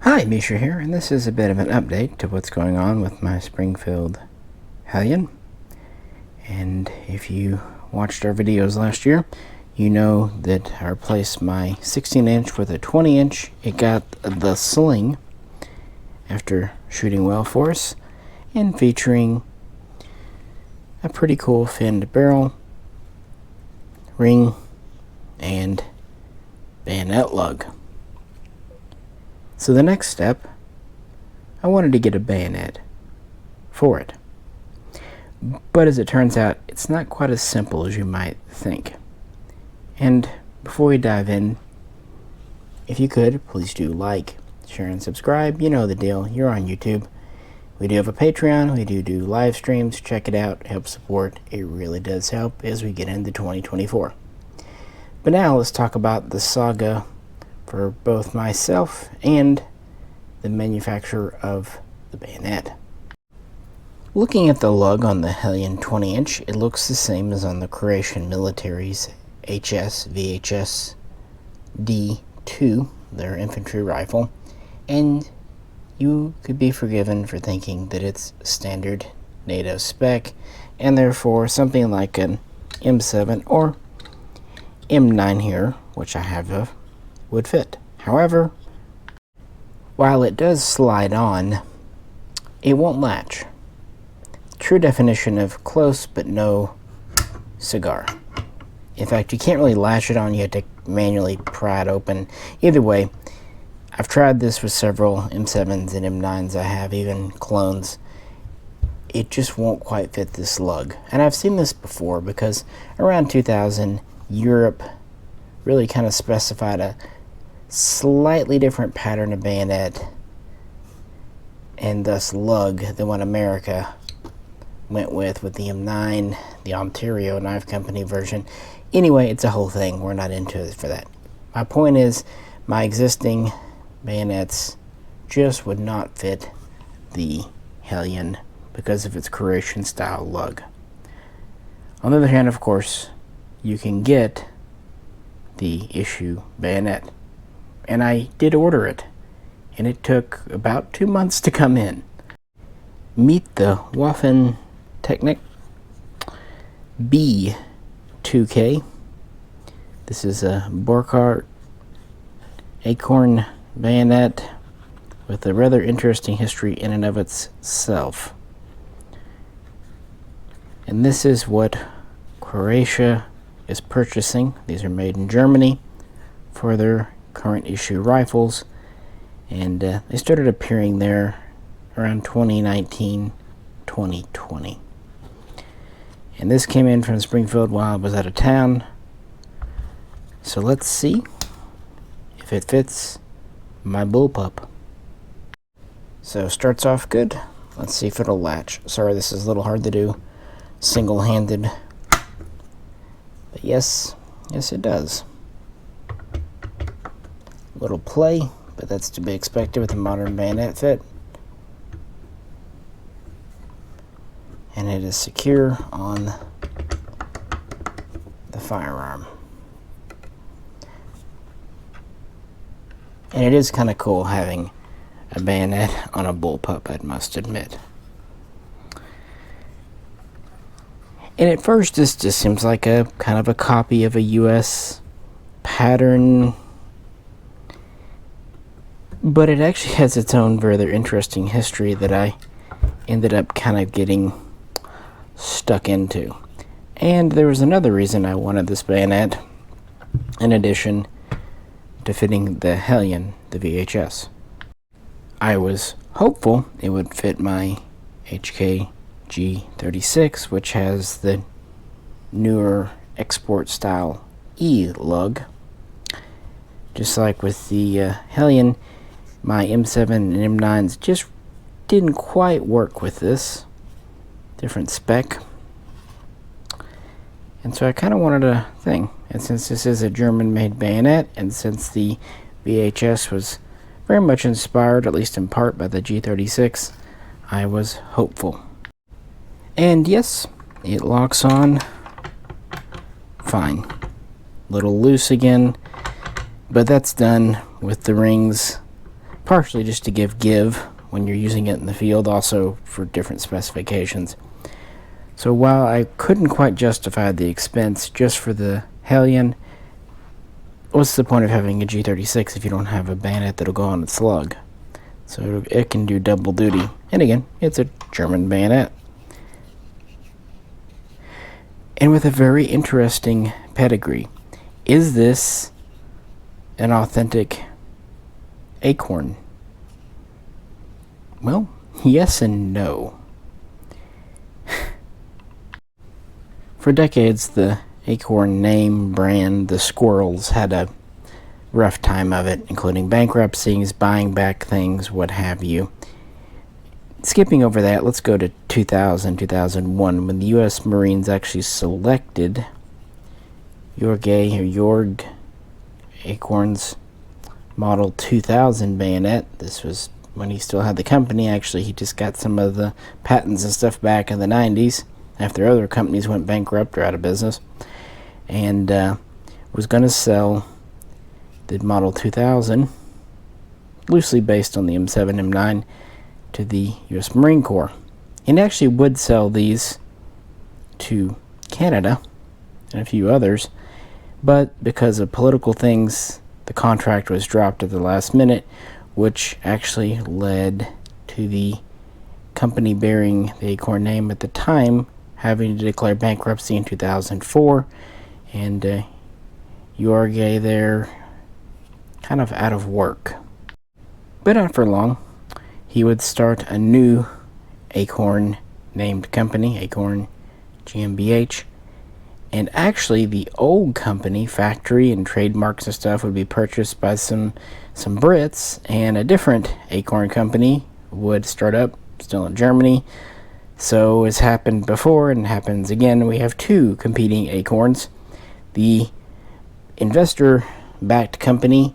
Hi, Misha here, and this is a bit of an update to what's going on with my Springfield Hellion. And if you watched our videos last year, you know that I replaced my 16-inch with a 20-inch. It got the sling after shooting well for us, and featuring a pretty cool finned barrel, ring, and bayonet lug. So the next step, I wanted to get a bayonet for it. But as it turns out, it's not quite as simple as you might think. And before we dive in, if you could, please do like, share, and subscribe. You know the deal. You're on YouTube. We do have a Patreon. We do live streams. Check it out. Help support. It really does help as we get into 2024. But now let's talk about the saga for both myself and the manufacturer of the bayonet. Looking at the lug on the Hellion 20-inch, it looks the same as on the Croatian military's VHS2, their infantry rifle, and you could be forgiven for thinking that it's standard NATO spec, and therefore something like an M7 or M9 here, which I have would fit. However, while it does slide on, it won't latch. True definition of close but no cigar. In fact, you can't really latch it on, you have to manually pry it open. Either way, I've tried this with several M7s and M9s I have, even clones. It just won't quite fit this lug. And I've seen this before because around 2000, Europe really kind of specified a slightly different pattern of bayonet and thus lug than what America went with the M9, the Ontario Knife Company version. Anyway, it's a whole thing. We're not into it for that. My point is, my existing bayonets just would not fit the Hellion because of its Croatian style lug. On the other hand, of course, you can get the issue bayonet. And I did order it, and it took about 2 months to come in. Meet the Waffentechnik B2K. This is a Borkott Eickhorn bayonet with a rather interesting history in and of itself. And this is what Croatia is purchasing. These are made in Germany for their current issue rifles, and they started appearing there around 2019, 2020. And this came in from Springfield while I was out of town. So let's see if it fits my bullpup. So starts off good. Let's see if it'll latch. Sorry, this is a little hard to do single-handed. But yes it does. Little play, but that's to be expected with a modern bayonet fit. And it is secure on the firearm. And it is kind of cool having a bayonet on a bullpup, I must admit. And at first this just seems like a kind of a copy of a US pattern, but it actually has its own rather interesting history that I ended up kind of getting stuck into. And there was another reason I wanted this bayonet, in addition to fitting the Hellion, the VHS. I was hopeful it would fit my HK G36, which has the newer export style E-lug. Just like with the Hellion, my M7 and M9s just didn't quite work with this. Different spec. And so I kind of wanted a thing. And since this is a German-made bayonet, and since the VHS was very much inspired, at least in part, by the G36, I was hopeful. And yes, it locks on fine. Little loose again, but that's done with the rings partially just to give when you're using it in the field, also for different specifications. So while I couldn't quite justify the expense just for the Hellion, what's the point of having a G36 if you don't have a bayonet that'll go on its slug? So it can do double duty. And again, it's a German bayonet. And with a very interesting pedigree. Is this an authentic Eickhorn? Well, yes and no. For decades, the Eickhorn name, brand, the squirrels had a rough time of it, including bankruptcies, buying back things, what have you. Skipping over that, let's go to 2001, when the U.S. Marines actually selected Jorg Eickhorn's Model 2000 bayonet. This was when he still had the company. Actually, he just got some of the patents and stuff back in the 90s after other companies went bankrupt or out of business, and was going to sell the Model 2000, loosely based on the M7, M9, to the U.S. Marine Corps. And actually would sell these to Canada and a few others, but because of political things, the contract was dropped at the last minute, which actually led to the company bearing the Eickhorn name at the time having to declare bankruptcy in 2004, and Jorge there kind of out of work. But not for long. He would start a new Eickhorn named company, Eickhorn GmbH, and actually the old company, factory and trademarks and stuff, would be purchased by some Brits, and a different Eickhorn company would start up, still in Germany. So as happened before and happens again, we have two competing Eickhorns. The investor-backed company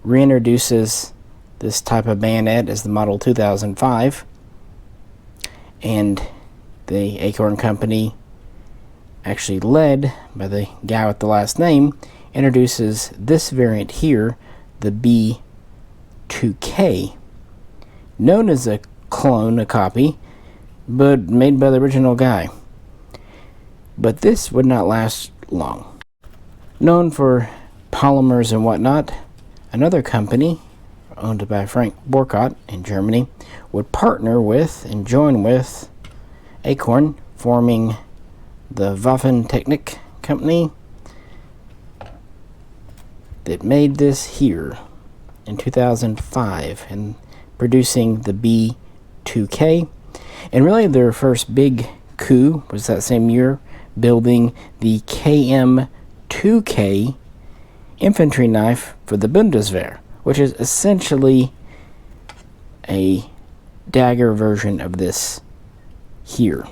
reintroduces this type of bayonet as the Model 2005, and the Eickhorn company, actually led by the guy with the last name, introduces this variant here, the B2K, known as a clone, a copy, but made by the original guy. But this would not last long. Known for polymers and whatnot, another company owned by Frank Borkott in Germany would partner with and join with Eickhorn, forming the Waffentechnik company that made this here in 2005 and producing the B2K. And really their first big coup was that same year, building the KM2K infantry knife for the Bundeswehr, which is essentially a dagger version of this here.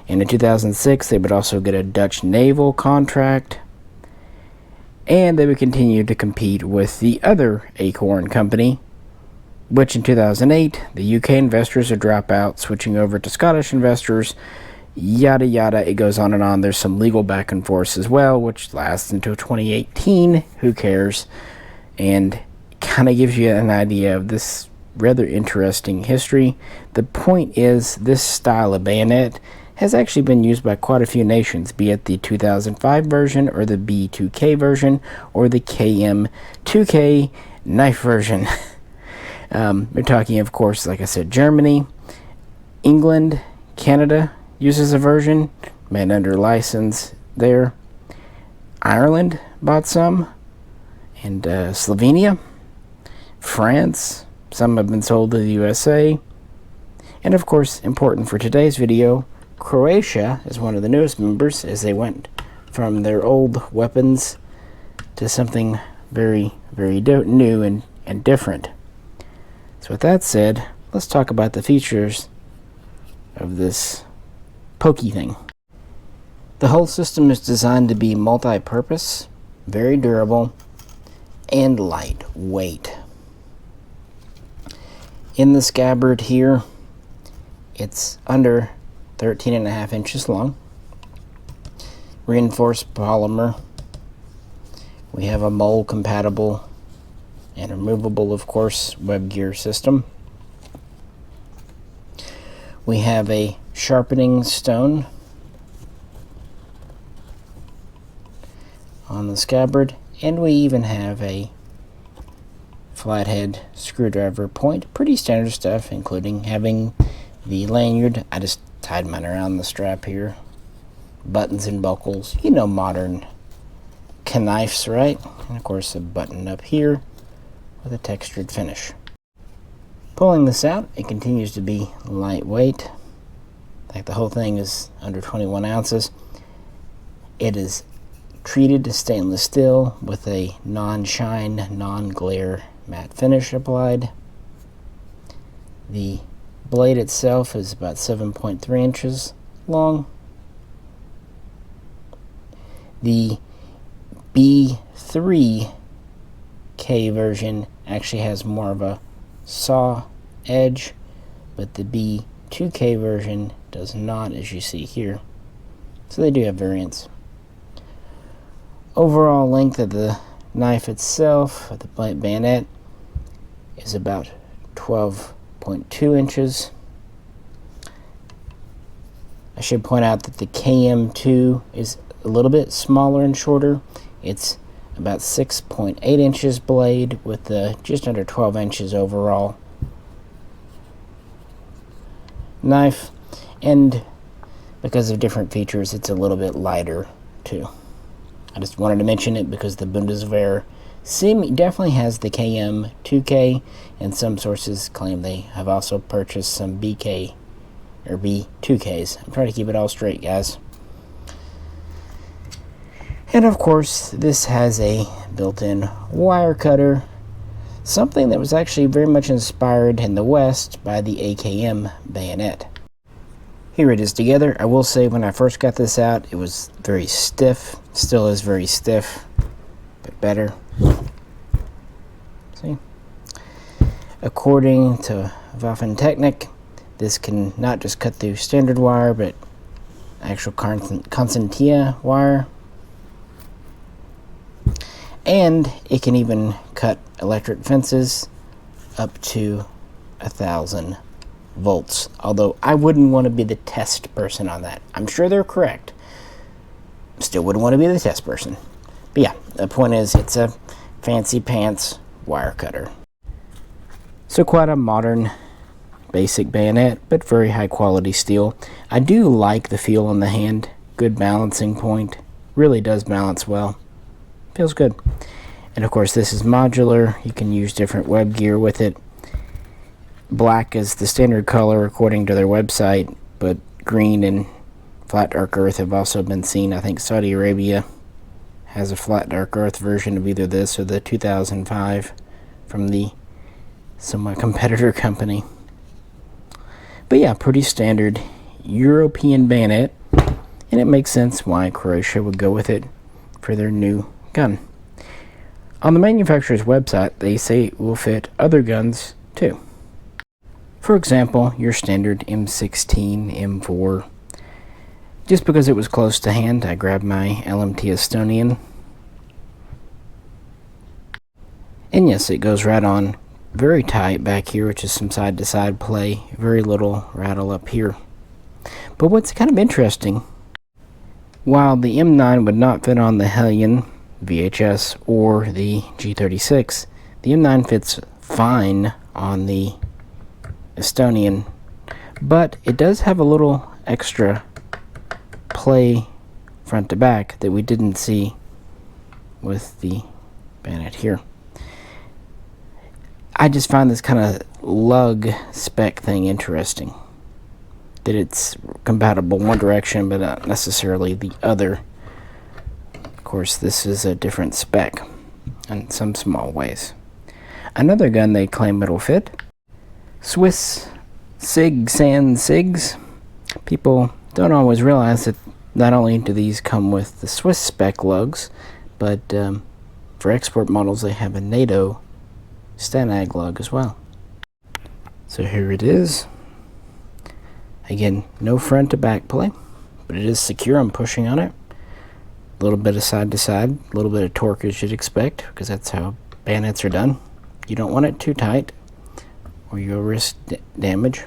And in 2006, they would also get a Dutch naval contract, and they would continue to compete with the other Eickhorn company, which in 2008, the UK investors would drop out, switching over to Scottish investors, yada yada, it goes on and on. There's some legal back and forth as well, which lasts until 2018, who cares, and kind of gives you an idea of this rather interesting history. The point is, this style of bayonet has actually been used by quite a few nations, be it the 2005 version or the B2K version or the KM2K knife version. We're talking, of course, like I said, Germany, England, Canada uses a version made under license there. Ireland bought some, and Slovenia, France, some have been sold to the USA, and of course, important for today's video, Croatia is one of the newest members, as they went from their old weapons to something very, very new and different. So with that said, let's talk about the features of this pokey thing. The whole system is designed to be multi-purpose, very durable, and lightweight. In the scabbard here, it's under 13.5 inches long, reinforced polymer. We have a mold compatible and removable, of course, web gear system. We have a sharpening stone on the scabbard, and we even have a flathead screwdriver point. Pretty standard stuff, including having the lanyard. I just tied mine around the strap here. Buttons and buckles, you know, modern knifes, right? And of course a button up here with a textured finish. Pulling this out, it continues to be lightweight. In fact, the whole thing is under 21 ounces. It is treated to stainless steel with a non-shine, non-glare matte finish applied. The blade itself is about 7.3 inches long. The B2K version actually has more of a saw edge, but the B2K version does not, as you see here. So they do have variants. Overall length of the knife itself, of the bayonet, is about 12.2 inches. I should point out that the KM2 is a little bit smaller and shorter. It's about 6.8 inches blade with just under 12 inches overall knife, and because of different features, it's a little bit lighter too. I just wanted to mention it because the Bundeswehr definitely has the KM2K, and some sources claim they have also purchased some BK or B2Ks. I'm trying to keep it all straight, guys. And of course, this has a built-in wire cutter, something that was actually very much inspired in the West by the AKM bayonet. Here it is together. I will say when I first got this out, it was very stiff. Still is very stiff, but better. See? According to Waffentechnik, this can not just cut through standard wire, but actual concertina wire. And it can even cut electric fences up to 1,000 volts. Although I wouldn't want to be the test person on that. I'm sure they're correct. Still wouldn't want to be the test person. But yeah, the point is it's a fancy pants wire cutter. So quite a modern basic bayonet, but very high quality steel. I do like the feel on the hand. Good balancing point. Really does balance well. Feels good. And of course this is modular. You can use different web gear with it. Black is the standard color according to their website, but green and flat dark earth have also been seen. I think Saudi Arabia has a flat dark earth version of either this or the 2005 from the somewhat competitor company. But yeah, pretty standard European bayonet, and it makes sense why Croatia would go with it for their new gun. On the manufacturer's website, they say it will fit other guns too. For example, your standard M16, M4. Just because it was close to hand, I grabbed my LMT Estonian. And yes, it goes right on very tight back here, which is some side-to-side play. Very little rattle up here. But what's kind of interesting, while the M9 would not fit on the Hellion, VHS, or the G36, the M9 fits fine on the Estonian, but it does have a little extra play front to back that we didn't see with the bayonet here. I just find this kind of lug spec thing interesting, that it's compatible one direction but not necessarily the other. Of course, this is a different spec in some small ways. Another gun they claim it'll fit, Swiss Sig San Sigs. People don't always realize that not only do these come with the Swiss spec lugs, but for export models they have a NATO Stanag lug as well. So here it is. Again, no front to back play, but it is secure. I'm pushing on it. A little bit of side to side, a little bit of torque as you'd expect, because that's how bayonets are done. You don't want it too tight or you'll risk damage.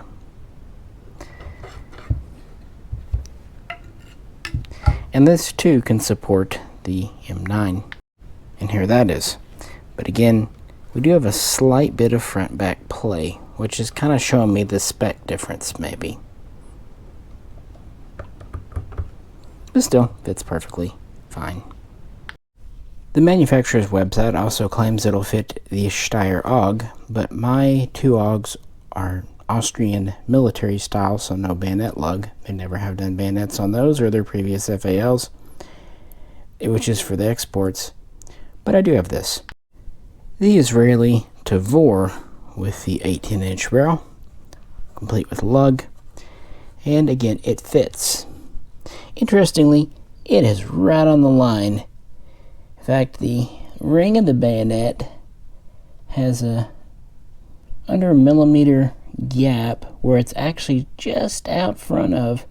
And this too can support the M9. And here that is. But again, we do have a slight bit of front back play, which is kind of showing me the spec difference maybe. But still fits perfectly fine. The manufacturer's website also claims it'll fit the Steyr AUG, but my two AUGs are Austrian military style, so no bayonet lug. They never have done bayonets on those or their previous FALs, which is for the exports. But I do have this. The Israeli Tavor with the 18-inch barrel, complete with lug, and again it fits. Interestingly, it is right on the line. In fact, the ring of the bayonet has a under a millimeter gap where it's actually just out front of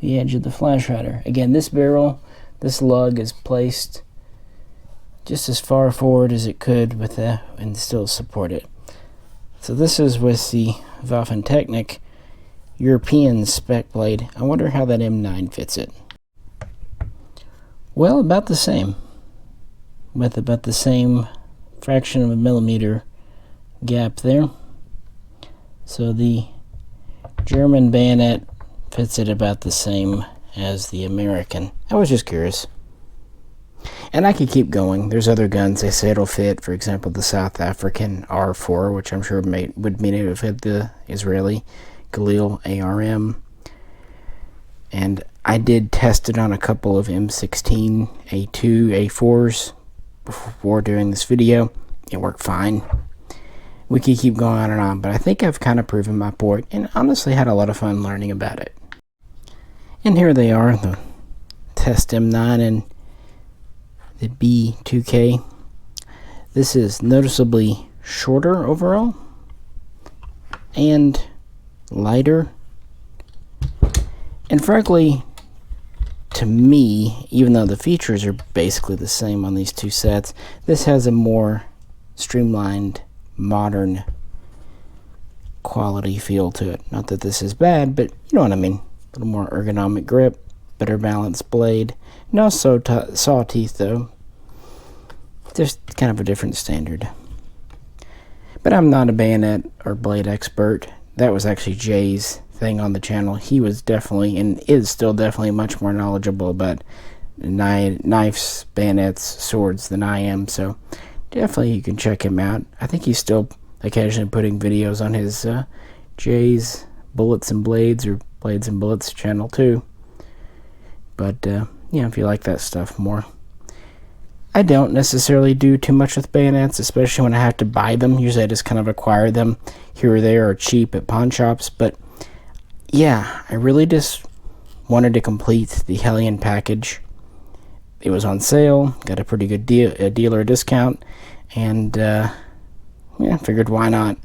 the edge of the flash hider. Again, this barrel, this lug is placed just as far forward as it could with that and still support it. So this is with the Waffentechnik European spec blade. I wonder how that M9 fits it. Well, about the same, with about the same fraction of a millimeter gap there. So the German bayonet fits it about the same as the American. I was just curious. And I could keep going. There's other guns they say it'll fit. For example, the South African R4, which I'm sure would mean it would fit the Israeli Galil ARM. And I did test it on a couple of M16, A2, A4s before doing this video. It worked fine. We could keep going on and on, but I think I've kind of proven my point and honestly had a lot of fun learning about it. And here they are, the test M9 and the B2K. This is noticeably shorter overall and lighter. And frankly, to me, even though the features are basically the same on these two sets, this has a more streamlined, modern quality feel to it. Not that this is bad, but you know what I mean. A little more ergonomic grip, better balanced blade. No saw teeth though. Just kind of a different standard. But I'm not a bayonet or blade expert. That was actually Jay's thing on the channel. He was definitely, and is still definitely, much more knowledgeable about knives, bayonets, swords than I am. So definitely you can check him out. I think he's still occasionally putting videos on his Jay's Bullets and Blades or Blades and Bullets channel too. But yeah, if you like that stuff more. I don't necessarily do too much with bayonets, especially when I have to buy them. Usually I just kind of acquire them here or there or cheap at pawn shops. But yeah, I really just wanted to complete the Hellion package. It was on sale, got a pretty good dealer discount, and yeah, figured why not.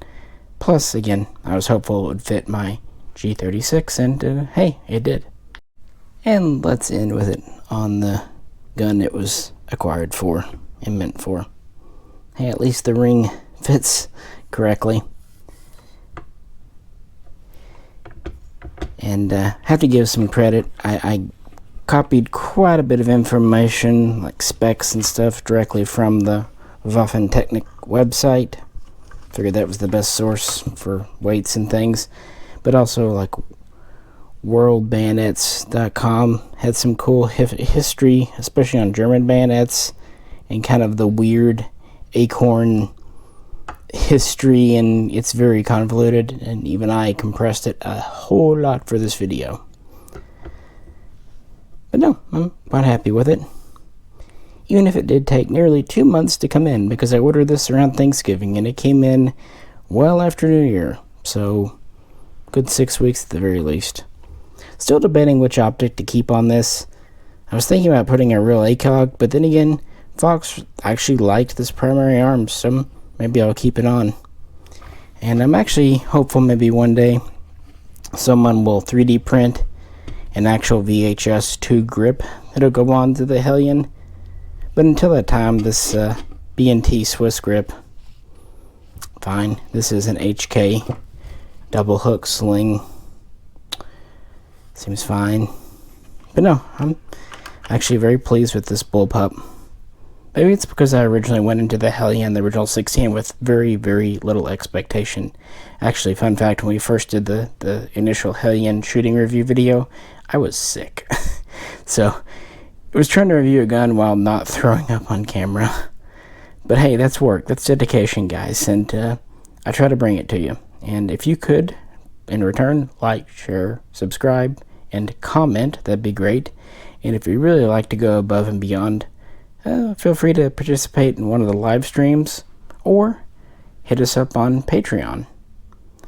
Plus, again, I was hopeful it would fit my G36, and hey, it did. And let's end with it on the gun it was acquired for and meant for. Hey, at least the ring fits correctly. And have to give some credit. I copied quite a bit of information, like specs and stuff, directly from the Waffentechnik website. Figured that was the best source for weights and things. But also, like, worldbayonets.com had some cool history, especially on German bayonets, and kind of the weird Eickhorn history, and it's very convoluted, and even I compressed it a whole lot for this video. But no, I'm quite happy with it. Even if it did take nearly 2 months to come in, because I ordered this around Thanksgiving, and it came in well after New Year, so good 6 weeks at the very least. Still debating which optic to keep on this. I was thinking about putting a real ACOG, but then again, Fox actually liked this primary arm, so maybe I'll keep it on. And I'm actually hopeful maybe one day someone will 3D print an actual VHS2 grip that'll go on to the Hellion. But until that time, this B&T Swiss grip fine. This is an HK double hook sling. Seems fine. But no, I'm actually very pleased with this bullpup. Maybe it's because I originally went into the Hellion, the original 16, with very, very little expectation. Actually, fun fact, when we first did the initial Hellion shooting review video, I was sick. So, I was trying to review a gun while not throwing up on camera. But hey, that's work. That's dedication, guys. And I try to bring it to you. And if you could, in return, like, share, subscribe, and comment, that'd be great. And if you really like to go above and beyond, feel free to participate in one of the live streams or hit us up on Patreon.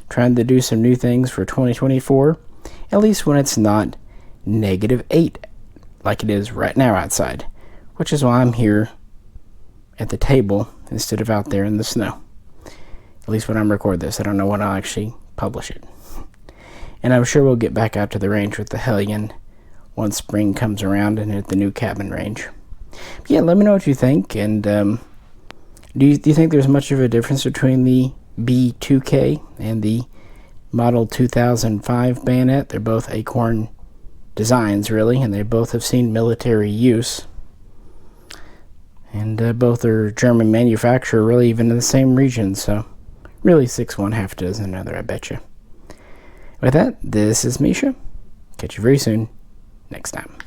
Trying to do some new things for 2024, at least when it's not -8 like it is right now outside, which is why I'm here at the table instead of out there in the snow. At least when I record this. I don't know when I'll actually publish it. And I'm sure we'll get back out to the range with the Hellion once spring comes around and at the new cabin range. But yeah, let me know what you think. And do you think there's much of a difference between the B2K and the Model 2005 bayonet? They're both Eickhorn designs, really, and they both have seen military use. And both are German manufacturer, really, even in the same region. So really 6 1, half dozen another, I bet you. With that, this is Misha. Catch you very soon next time.